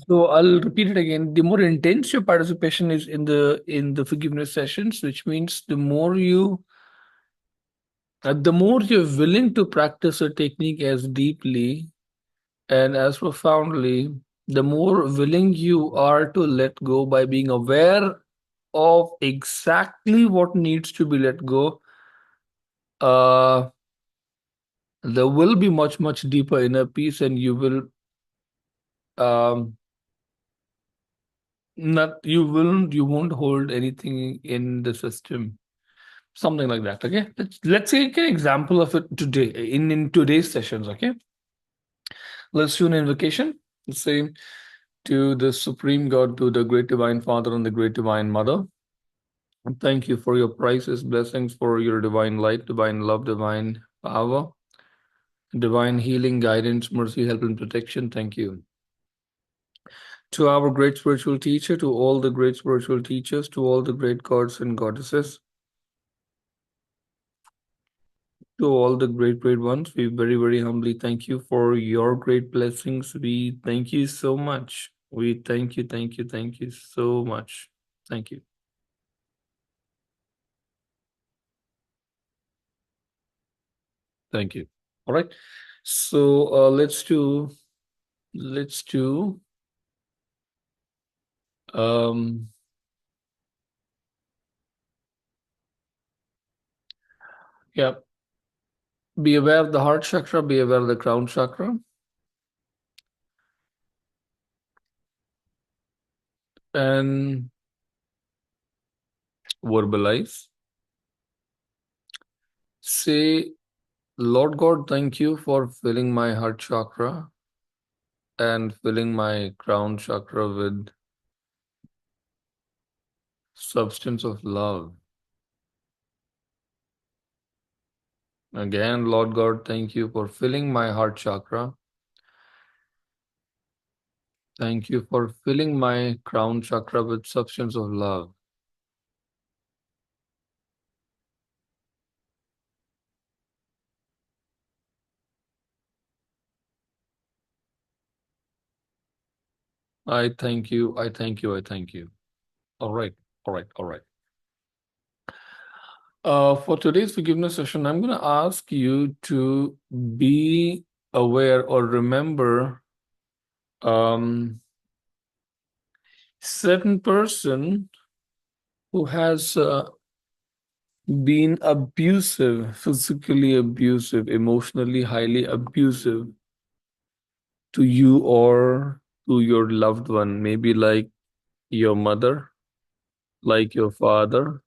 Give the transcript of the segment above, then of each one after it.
So I'll repeat it again. The more intense your participation is in the forgiveness sessions, which means the more you're willing to practice a technique as deeply and as profoundly, the more willing you are to let go by being aware of exactly what needs to be let go. Uh, there will be much deeper inner peace, and um, you won't hold anything in the system. Something like that. Okay. Let's take an example of it today in today's sessions. Okay. Let's do an invocation. Let's say to the Supreme God, to the Great Divine Father and the Great Divine Mother. Thank you for your priceless blessings, for your divine light, divine love, divine power, divine healing, guidance, mercy, help, and protection. Thank you. To our great spiritual teacher, to all the great spiritual teachers, to all the great gods and goddesses, to all the great ones, we very humbly thank you for your great blessings. We thank you so much. We thank you so much. Thank you. Thank you. All right. So let's do um yeah, be aware of the heart chakra, be aware of the crown chakra, and verbalize. Say, Lord God, thank you for filling my heart chakra and filling my crown chakra with substance of love. Again, Lord God, thank you for filling my heart chakra. Thank you for filling my crown chakra with substance of love. I thank you, I thank you, I thank you. All right, all right, all right. For today's forgiveness session, I'm going to ask you to be aware or remember certain person who has been abusive, physically abusive, emotionally highly abusive to you or to your loved one, maybe like your mother, like your father,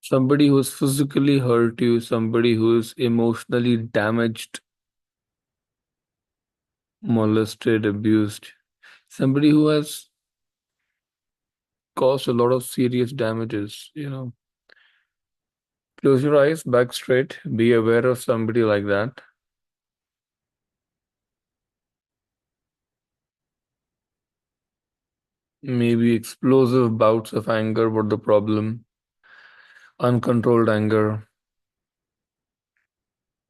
somebody who's physically hurt you, somebody who's emotionally damaged, molested, abused, somebody who has caused a lot of serious damages. Close your eyes, back straight, be aware of somebody like that. Maybe explosive bouts of anger were the problem, uncontrolled anger,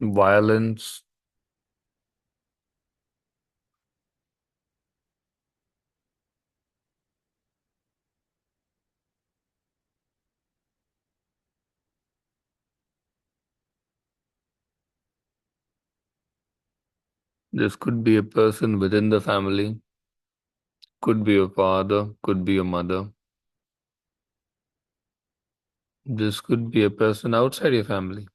violence. This could be a person within the family, could be a father, could be a mother. This could be a person outside your family.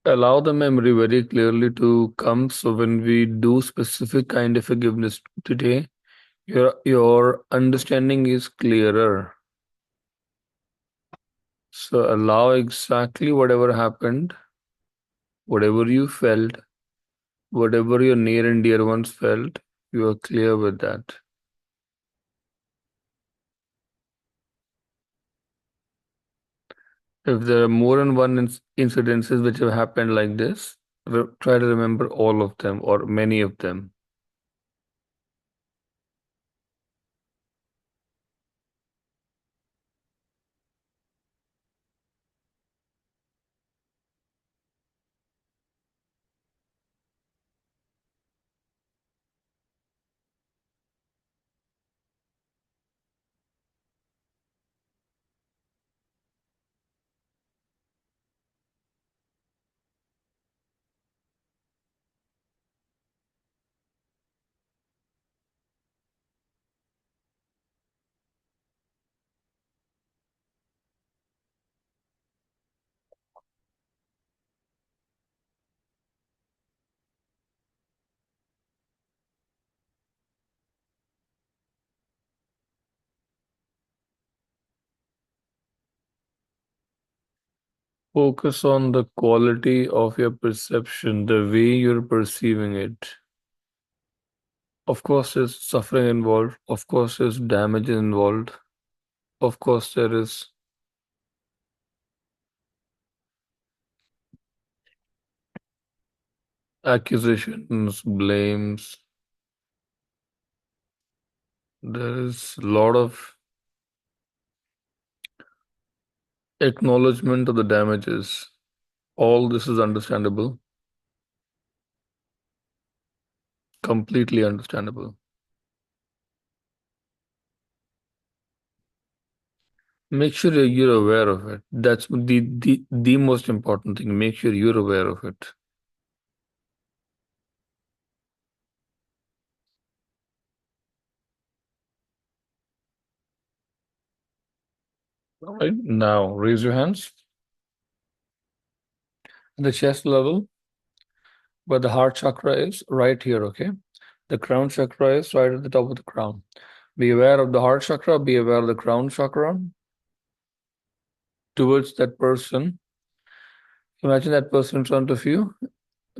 Allow the memory very clearly to come. So when we do specific kind of forgiveness today, your understanding is clearer. So allow exactly whatever happened, whatever you felt, whatever your near and dear ones felt, you are clear with that. If there are more than one incidences which have happened like this, try to remember all of them or many of them. Focus on the quality of your perception, the way you're perceiving it. Of course, there's suffering involved. Of course, there's damage involved. Of course, there is accusations, blames. There is a lot of acknowledgement of the damages. All this is understandable, completely understandable. Make sure you're aware of it. That's the most important thing. Make sure you're aware of it. All right. Now raise your hands. At the chest level, where the heart chakra is, right here, okay? The crown chakra is right at the top of the crown. Be aware of the heart chakra, be aware of the crown chakra. Towards that person, imagine that person in front of you.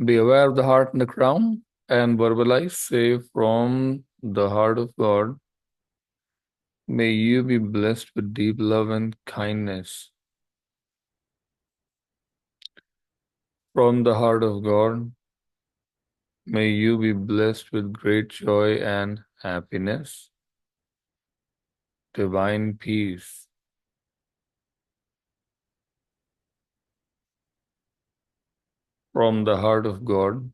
Be aware of the heart and the crown and verbalize, say, from the heart of God, may you be blessed with deep love and kindness. From the heart of God, may you be blessed with great joy and happiness, divine peace. From the heart of God,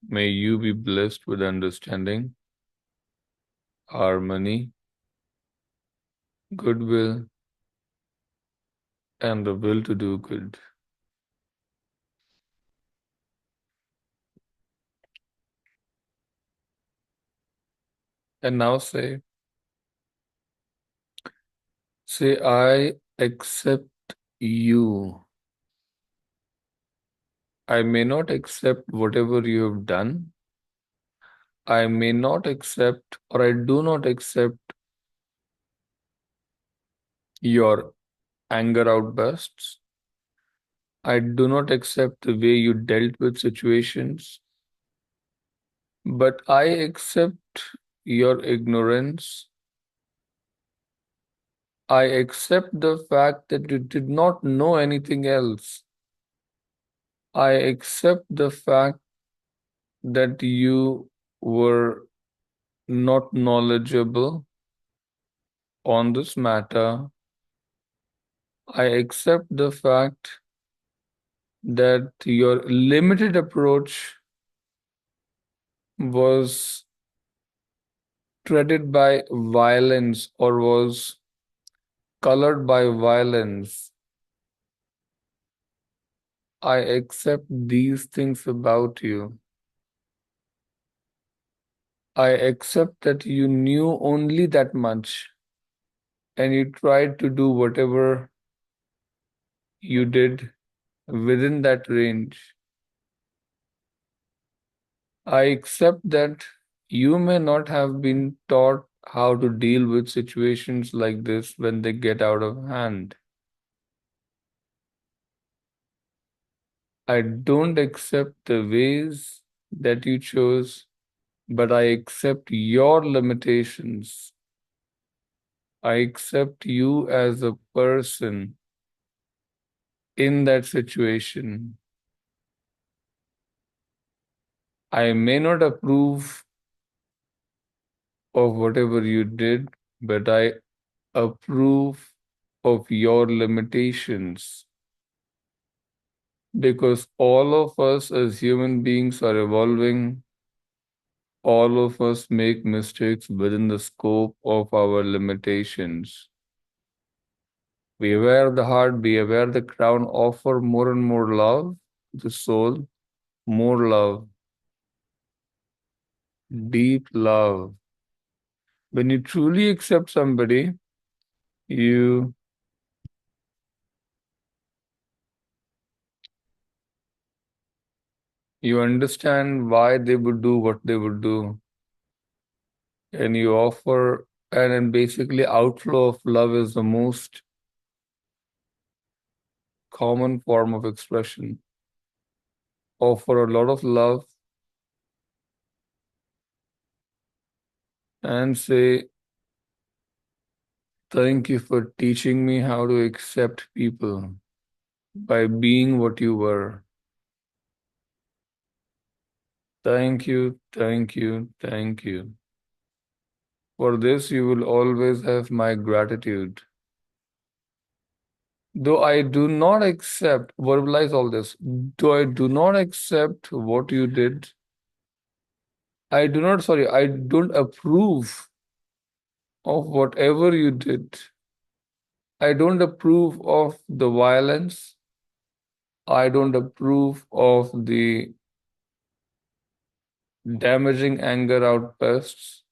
may you be blessed with understanding, harmony, goodwill, and the will to do good. And now say, I accept you. I may not accept whatever you have done. I may not accept, or I do not accept your anger outbursts. I do not accept the way you dealt with situations, but I accept your ignorance. I accept the fact that you did not know anything else. I accept the fact that you were not knowledgeable on this matter. I accept the fact that your limited approach was treaded by violence or was colored by violence. I accept these things about you. I accept that you knew only that much and you tried to do whatever you did within that range. I accept that you may not have been taught how to deal with situations like this when they get out of hand. I don't accept the ways that you chose, but I accept your limitations. I accept you as a person. in that situation. I may not approve of whatever you did, but I approve of your limitations. Because all of us as human beings are evolving, all of us make mistakes within the scope of our limitations. Be aware of the heart, be aware of the crown, offer more and more love to the soul, more love, deep love. When you truly accept somebody, you understand why they would do what they would do, and you offer, and then basically outflow of love is the most common form of expression. Offer a lot of love and say, thank you for teaching me how to accept people by being what you were. Thank you, thank you, thank you. For this, you will always have my gratitude. Though I do not accept, verbalize all this, though I do not accept what you did, I don't approve of whatever you did. I don't approve of the violence. I don't approve of the damaging anger outbursts.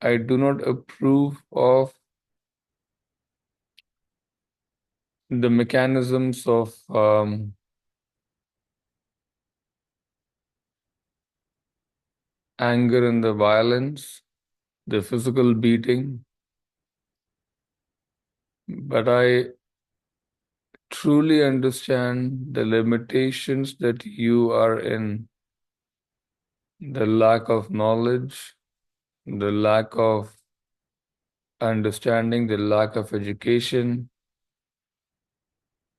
I do not approve of the mechanisms of anger and the violence, the physical beating. But I truly understand the limitations that you are in, the lack of knowledge, the lack of understanding, the lack of education,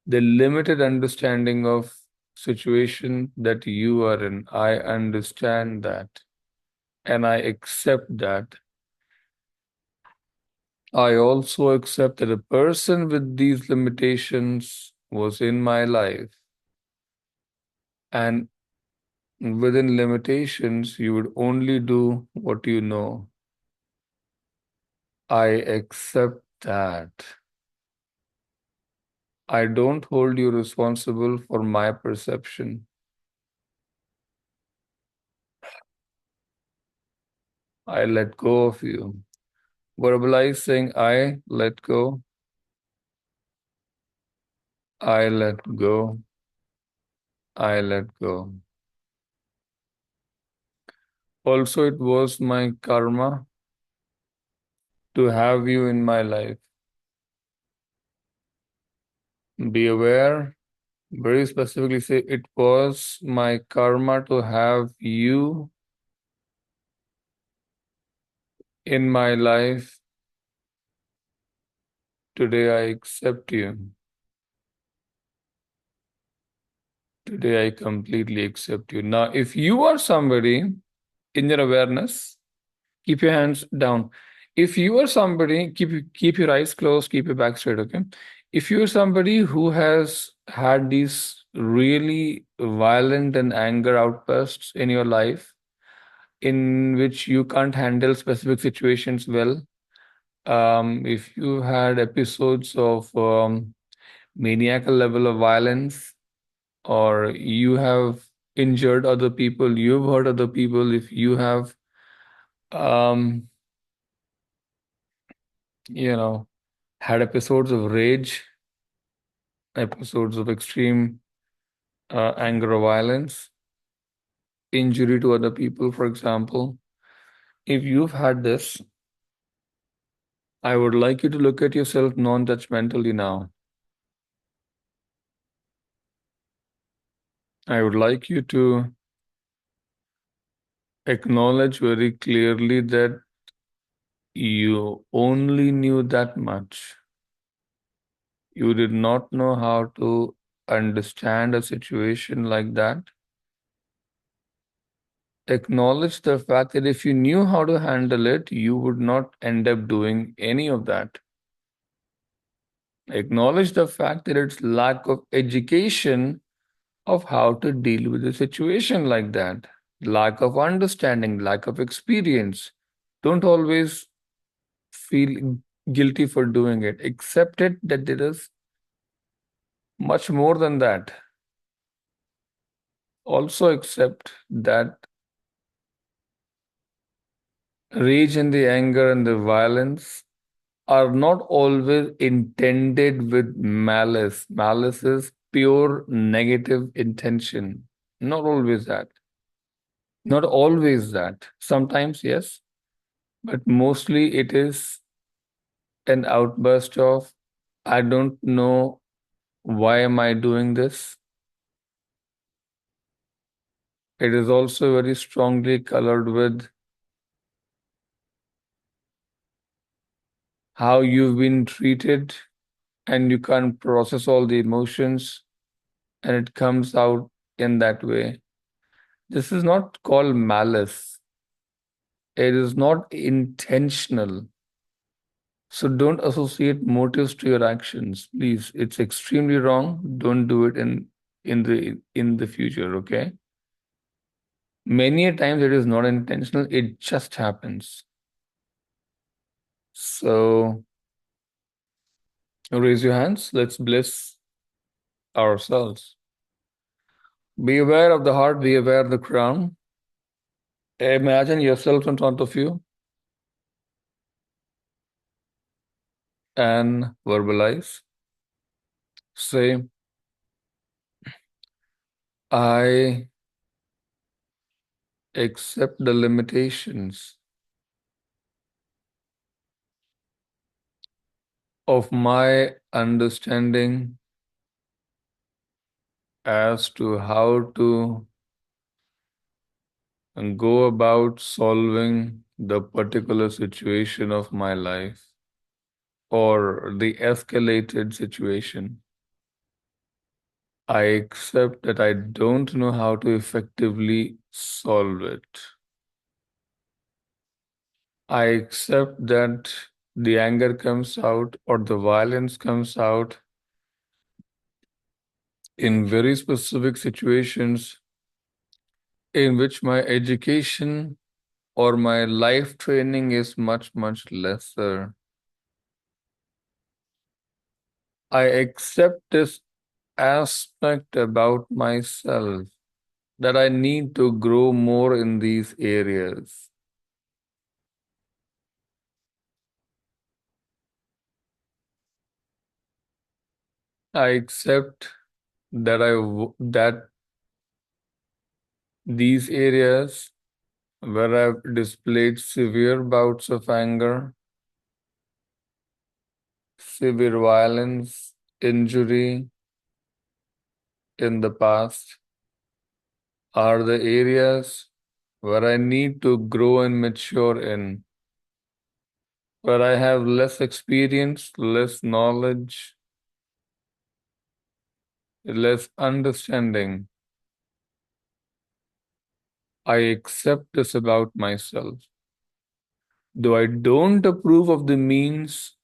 the limited understanding of situation that you are in. I understand that and I accept that. I also accept that a person with these limitations was in my life, and within limitations, you would only do what you know. I accept that. I don't hold you responsible for my perception. I let go of you. Verbalize saying, I let go. I let go. I let go. Also, it was my karma to have you in my life. Be aware, very specifically say, it was my karma to have you in my life. Today I accept you. Today I completely accept you. Now, if you are somebody in your awareness, keep your hands down. If you are somebody, keep your eyes closed, keep your back straight, okay? If you're somebody who has had these really violent and anger outbursts in your life, in which you can't handle specific situations well, if you had episodes of maniacal level of violence, or you have injured other people, you've hurt other people, if you have, um, had episodes of rage, episodes of extreme anger or violence, injury to other people, for example, if you've had this, I would like you to look at yourself non-judgmentally now. I would like you to acknowledge very clearly that you only knew that much. You did not know how to understand a situation like that, acknowledge the fact that if you knew how to handle it, you would not end up doing any of that. Acknowledge the fact that it's lack of education of how to deal with a situation like that, lack of understanding, lack of experience. Don't always feel guilty for doing it. Accept it that there is much more than that. Also accept that rage and the anger and the violence are not always intended with malice. Malice is pure negative intention. Not always that. Not always that. Sometimes, yes, but mostly it is an outburst of, I don't know why am I doing this. It is also very strongly colored with how you've been treated and you can't process all the emotions and it comes out in that way. This is not called malice. It is not intentional. So don't associate motives to your actions. Please, it's extremely wrong. Don't do it in the future, okay? Many a times it is not intentional, it just happens. So raise your hands. Let's bless ourselves. Be aware of the heart, be aware of the crown. Imagine yourself in front of you and verbalize. Say, I accept the limitations of my understanding as to how to go about solving the particular situation of my life or the escalated situation. I accept that I don't know how to effectively solve it. I accept that the anger comes out or the violence comes out in very specific situations in which my education or my life training is much, much lesser. I accept this aspect about myself that I need to grow more in these areas. I accept that these areas where I've displayed severe bouts of anger, severe violence, injury in the past are the areas where I need to grow and mature in, where I have less experience, less knowledge, less understanding. I accept this about myself. Though I don't approve of the means,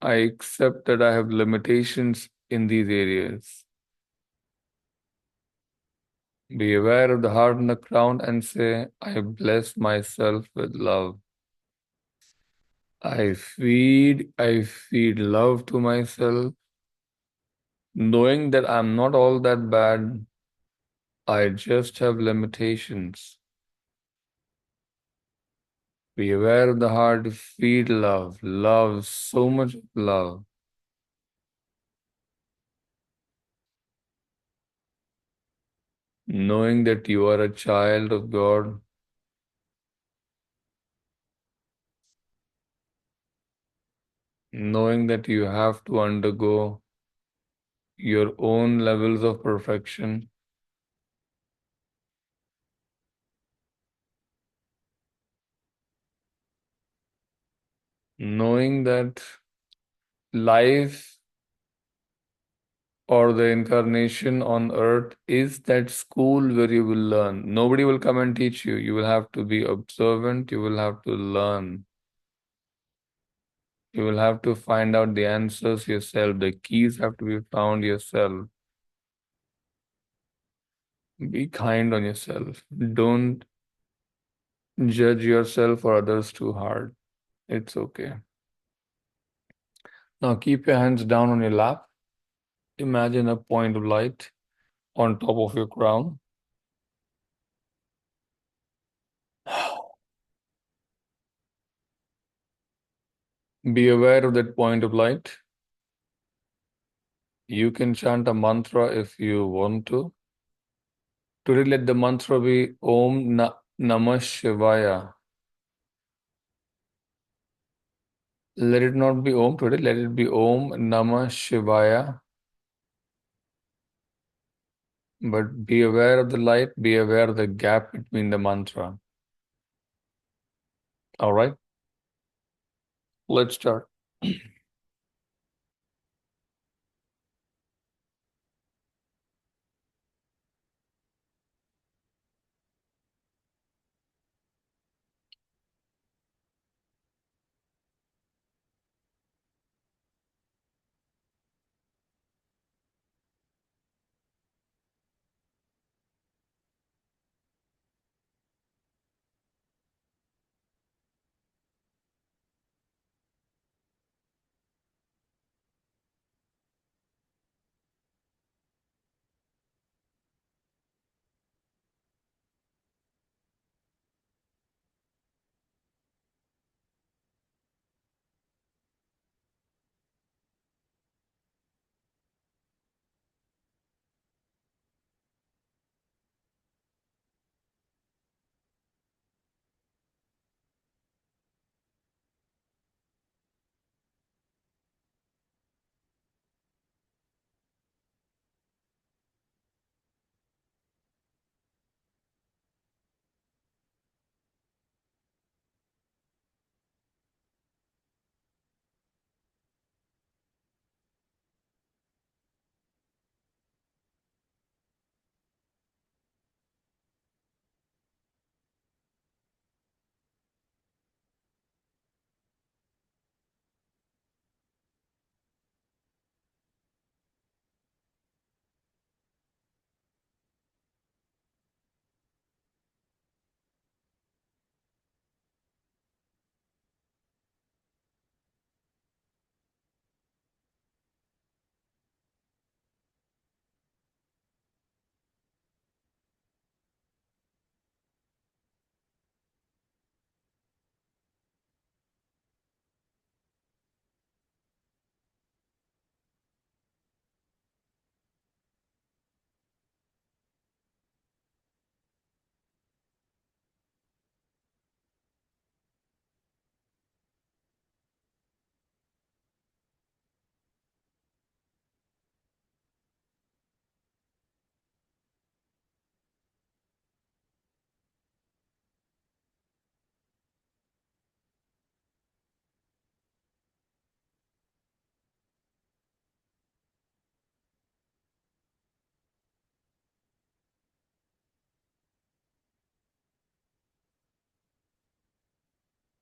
I accept that I have limitations in these areas. Be aware of the heart and the crown and say, I bless myself with love. I feed love to myself, knowing that I'm not all that bad. I just have limitations. Be aware of the heart, feed love. Love, so much love. Knowing that you are a child of God, knowing that you have to undergo your own levels of perfection, knowing that life or the incarnation on earth is that school where you will learn. Nobody will come and teach you. You will have to be observant. You will have to learn. You will have to find out the answers yourself. The keys have to be found yourself. Be kind on yourself. Don't judge yourself or others too hard. It's okay. Now keep your hands down on your lap. Imagine a point of light on top of your crown. Be aware of that point of light. You can chant a mantra if you want to. Today, let the mantra be Om Namah Shivaya. Let it not be Om today, let it be Om Namah Shivaya. But be aware of the light, be aware of the gap between the mantra. All right? Let's start.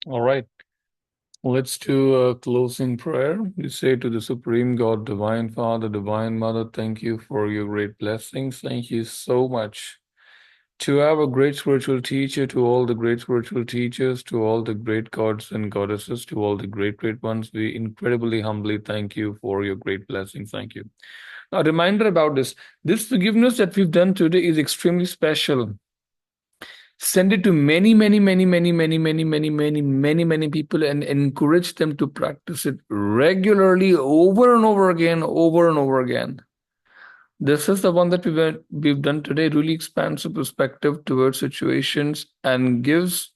All right. Let's do a closing prayer. We say to the Supreme God, Divine Father, Divine Mother, thank you for your great blessings. Thank you so much. To our great spiritual teacher, to all the great spiritual teachers, to all the great gods and goddesses, to all the great ones, we incredibly humbly thank you for your great blessings. Thank you. Now, a reminder about this. This forgiveness that we've done today is extremely special. Send it to many people and encourage them to practice it regularly over and over again. This is the one that we've done today. Really expands the perspective towards situations and gives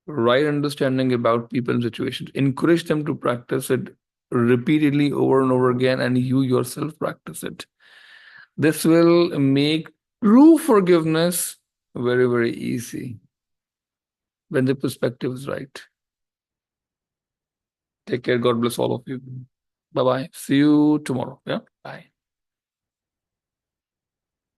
right understanding about people and situations. Encourage them to practice it repeatedly over and over again, and you yourself practice it. This will make true forgiveness very easy when the perspective is right. Take care. God bless all of you. Bye-bye. See you tomorrow. Yeah. Bye.